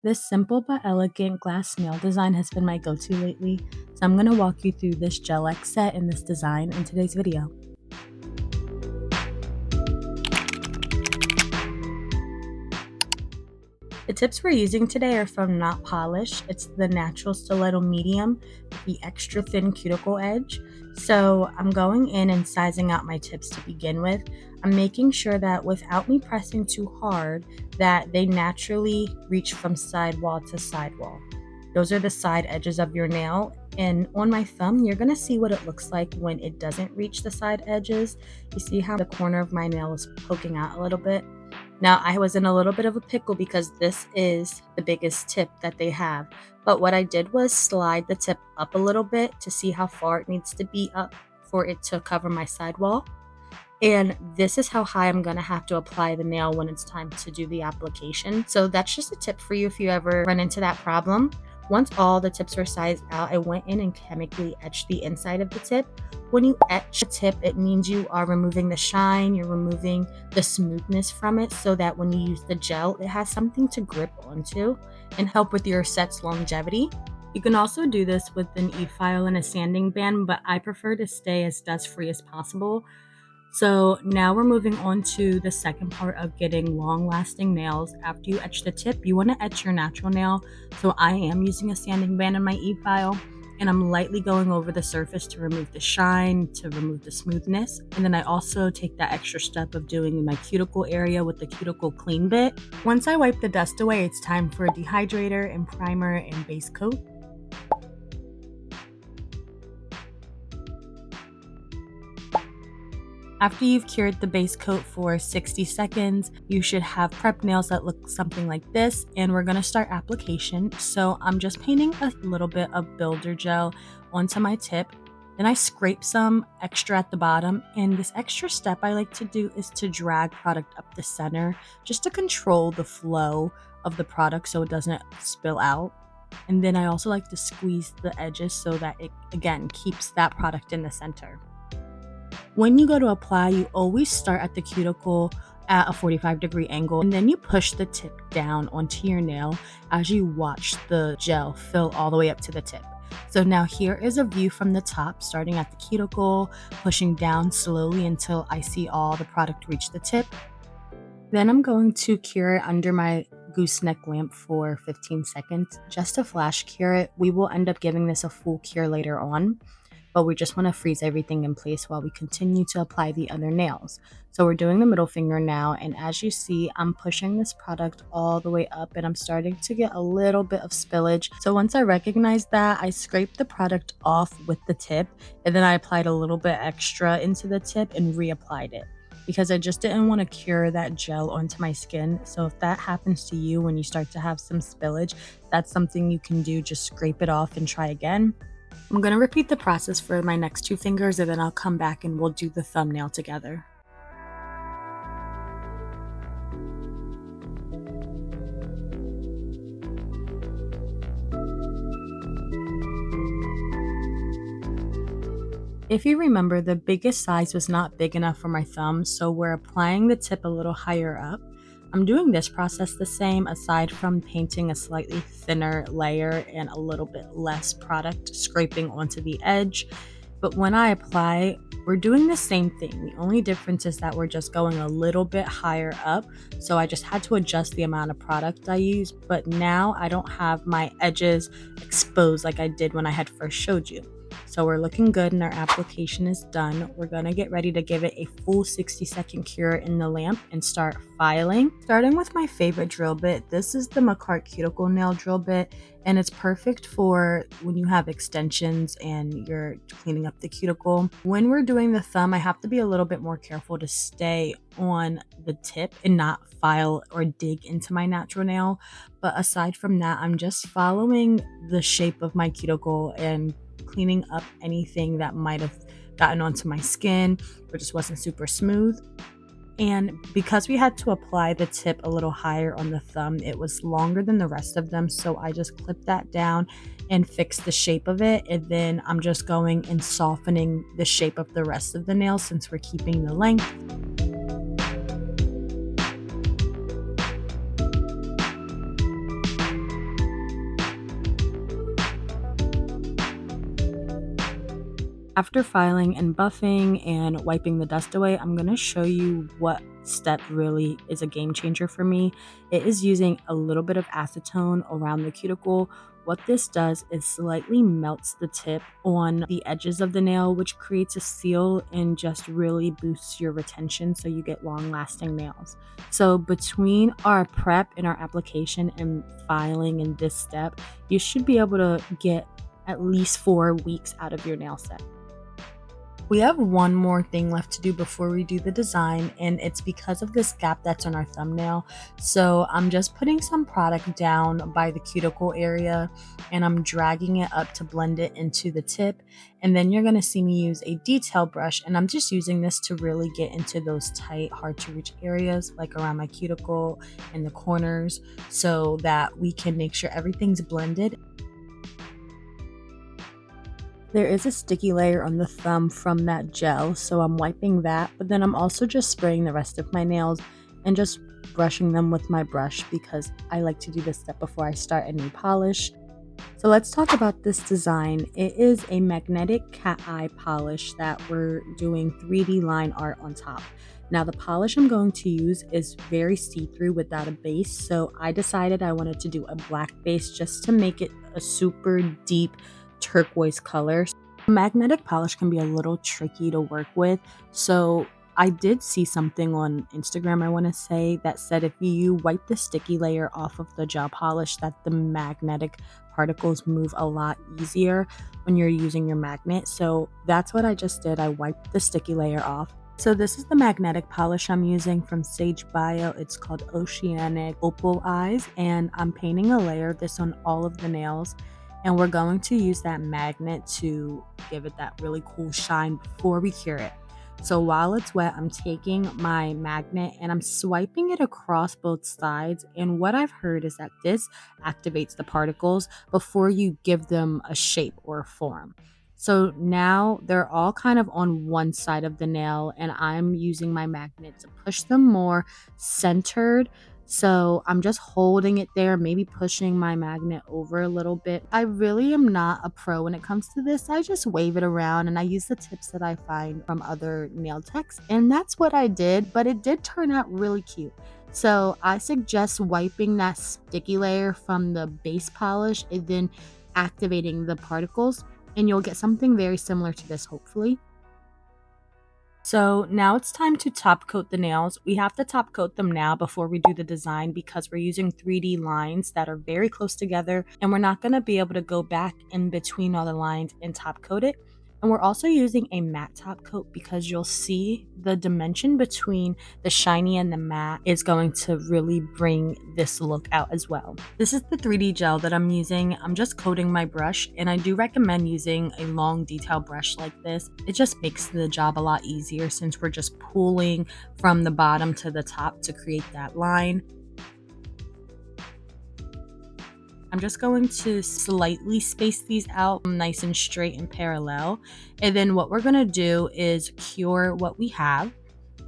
This simple but elegant glass nail design has been my go-to lately, so I'm going to walk you through this Gel X set and this design in today's video. The tips we're using today are from Not Polish. It's the natural stiletto medium with the extra thin cuticle edge. So I'm going in and sizing out my tips to begin with. I'm making sure that without me pressing too hard, that they naturally reach from sidewall to sidewall. Those are the side edges of your nail. And on my thumb, you're going to see what it looks like when it doesn't reach the side edges. You see how the corner of my nail is poking out a little bit? Now, I was in a little bit of a pickle because this is the biggest tip that they have. But what I did was slide the tip up a little bit to see how far it needs to be up for it to cover my sidewall. And this is how high I'm going to have to apply the nail when it's time to do the application. So that's just a tip for you if you ever run into that problem. Once all the tips were sized out, I went in and chemically etched the inside of the tip. When you etch the tip, it means you are removing the shine, you're removing the smoothness from it so that when you use the gel, it has something to grip onto and help with your set's longevity. You can also do this with an e-file and a sanding band, but I prefer to stay as dust-free as possible. So now we're moving on to the second part of getting long-lasting nails. After you etch the tip, you want to etch your natural nail. So I am using a sanding band in my e-file, and I'm lightly going over the surface to remove the shine, to remove the smoothness. And then I also take that extra step of doing my cuticle area with the cuticle clean bit. Once I wipe the dust away, it's time for a dehydrator and primer and base coat. After you've cured the base coat for 60 seconds, you should have prep nails that look something like this, and we're going to start application. So I'm just painting a little bit of builder gel onto my tip. Then I scrape some extra at the bottom, and this extra step I like to do is to drag product up the center just to control the flow of the product so it doesn't spill out. And then I also like to squeeze the edges so that it, again, keeps that product in the center. When you go to apply, you always start at the cuticle at a 45-degree angle, and then you push the tip down onto your nail as you watch the gel fill all the way up to the tip. So now here is a view from the top, starting at the cuticle, pushing down slowly until I see all the product reach the tip. Then I'm going to cure it under my gooseneck lamp for 15 seconds, just to flash cure it. We will end up giving this a full cure later on, but we just want to freeze everything in place while we continue to apply the other nails. So we're doing the middle finger now, and as you see, I'm pushing this product all the way up and I'm starting to get a little bit of spillage. So once I recognized that, I scraped the product off with the tip, and then I applied a little bit extra into the tip and reapplied it, because I just didn't want to cure that gel onto my skin. So if that happens to you when you start to have some spillage, that's something you can do. Just scrape it off and try again. I'm going to repeat the process for my next two fingers, and then I'll come back and we'll do the thumbnail together. If you remember, the biggest size was not big enough for my thumb, so we're applying the tip a little higher up. I'm doing this process the same, aside from painting a slightly thinner layer and a little bit less product scraping onto the edge. But when I apply, we're doing the same thing. The only difference is that we're just going a little bit higher up. So I just had to adjust the amount of product I use, but now I don't have my edges exposed like I did when I had first showed you. So we're looking good and our application is done. We're going to get ready to give it a full 60-second cure in the lamp and start filing. Starting with my favorite drill bit, this is the Makartt cuticle nail drill bit, and it's perfect for when you have extensions and you're cleaning up the cuticle. When we're doing the thumb, I have to be a little bit more careful to stay on the tip and not file or dig into my natural nail. But aside from that, I'm just following the shape of my cuticle and cleaning up anything that might have gotten onto my skin or just wasn't super smooth. And because we had to apply the tip a little higher on the thumb, it was longer than the rest of them, so I just clipped that down and fixed the shape of it. And then I'm just going and softening the shape of the rest of the nail since we're keeping the length. After filing and buffing and wiping the dust away, I'm going to show you what step really is a game changer for me. It is using a little bit of acetone around the cuticle. What this does is slightly melts the tip on the edges of the nail, which creates a seal and just really boosts your retention so you get long lasting nails. So between our prep and our application and filing in this step, you should be able to get at least 4 weeks out of your nail set. We have one more thing left to do before we do the design, and it's because of this gap that's on our thumbnail. So I'm just putting some product down by the cuticle area and I'm dragging it up to blend it into the tip. And then you're going to see me use a detail brush, and I'm just using this to really get into those tight, hard to reach areas like around my cuticle and the corners so that we can make sure everything's blended. There is a sticky layer on the thumb from that gel, so I'm wiping that, but then I'm also just spraying the rest of my nails and just brushing them with my brush because I like to do this step before I start a new polish. So let's talk about this design. It is a magnetic cat eye polish that we're doing 3D line art on top. Now the polish I'm going to use is very see-through without a base, so I decided I wanted to do a black base just to make it a super deep turquoise color. Magnetic polish can be a little tricky to work with, so I did see something on Instagram, I want to say, that said if you wipe the sticky layer off of the gel polish that the magnetic particles move a lot easier when you're using your magnet. So that's what I just did. I wiped the sticky layer off. So this is the magnetic polish I'm using from SAGEBIO. It's called Oceanic Opal Eyes, and I'm painting a layer of this on all of the nails. And we're going to use that magnet to give it that really cool shine before we cure it. So while it's wet, I'm taking my magnet and I'm swiping it across both sides. And what I've heard is that this activates the particles before you give them a shape or a form. So now they're all kind of on one side of the nail, and I'm using my magnet to push them more centered. So I'm just holding it there, maybe pushing my magnet over a little bit. I really am not a pro when it comes to this. I just wave it around and I use the tips that I find from other nail techs. And that's what I did, but it did turn out really cute. So I suggest wiping that sticky layer from the base polish and then activating the particles, and you'll get something very similar to this, hopefully. So now it's time to top coat the nails. We have to top coat them now before we do the design because we're using 3D lines that are very close together, and we're not going to be able to go back in between all the lines and top coat it. And we're also using a matte top coat because you'll see the dimension between the shiny and the matte is going to really bring this look out as well. This is the 3D gel that I'm using. I'm just coating my brush, and I do recommend using a long detail brush like this. It just makes the job a lot easier since we're just pulling from the bottom to the top to create that line. I'm just going to slightly space these out nice and straight and parallel. And then what we're going to do is cure what we have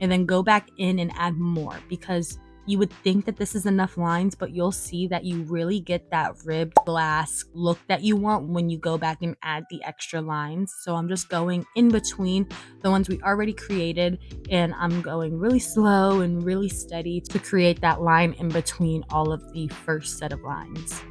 and then go back in and add more, because you would think that this is enough lines, but you'll see that you really get that ribbed glass look that you want when you go back and add the extra lines. So I'm just going in between the ones we already created, and I'm going really slow and really steady to create that line in between all of the first set of lines.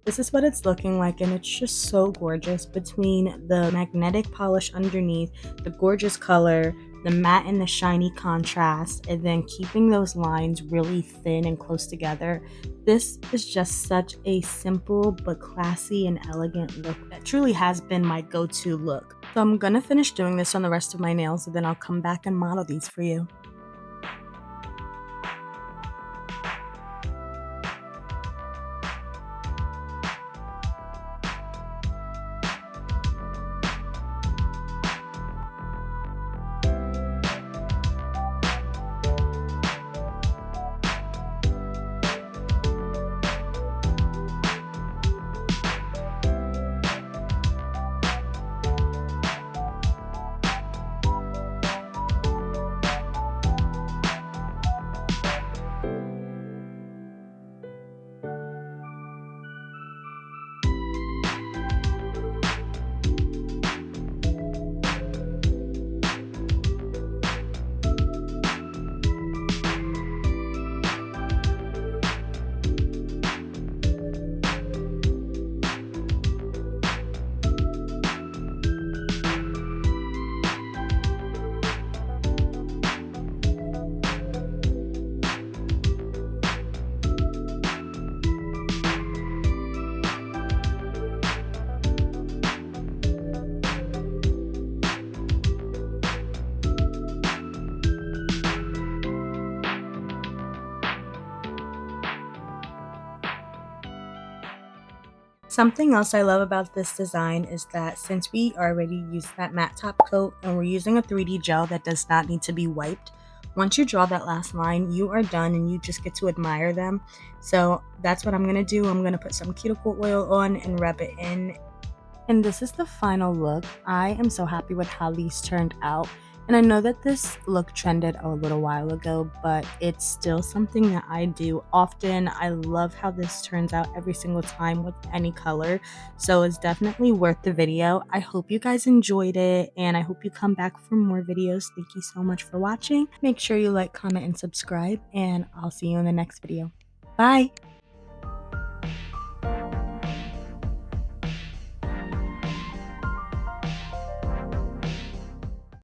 This is what it's looking like, and it's just so gorgeous between the magnetic polish underneath, the gorgeous color, the matte and the shiny contrast, and then keeping those lines really thin and close together. This is just such a simple but classy and elegant look that truly has been my go-to look. So I'm gonna finish doing this on the rest of my nails, and then I'll come back and model these for you. Something else I love about this design is that since we already used that matte top coat and we're using a 3D gel that does not need to be wiped, once you draw that last line, you are done and you just get to admire them. So that's what I'm going to do. I'm going to put some cuticle oil on and rub it in. And this is the final look. I am so happy with how these turned out. And I know that this look trended a little while ago, but it's still something that I do often. I love how this turns out every single time with any color. So it's definitely worth the video. I hope you guys enjoyed it and I hope you come back for more videos. Thank you so much for watching. Make sure you like, comment, and subscribe, and I'll see you in the next video. Bye!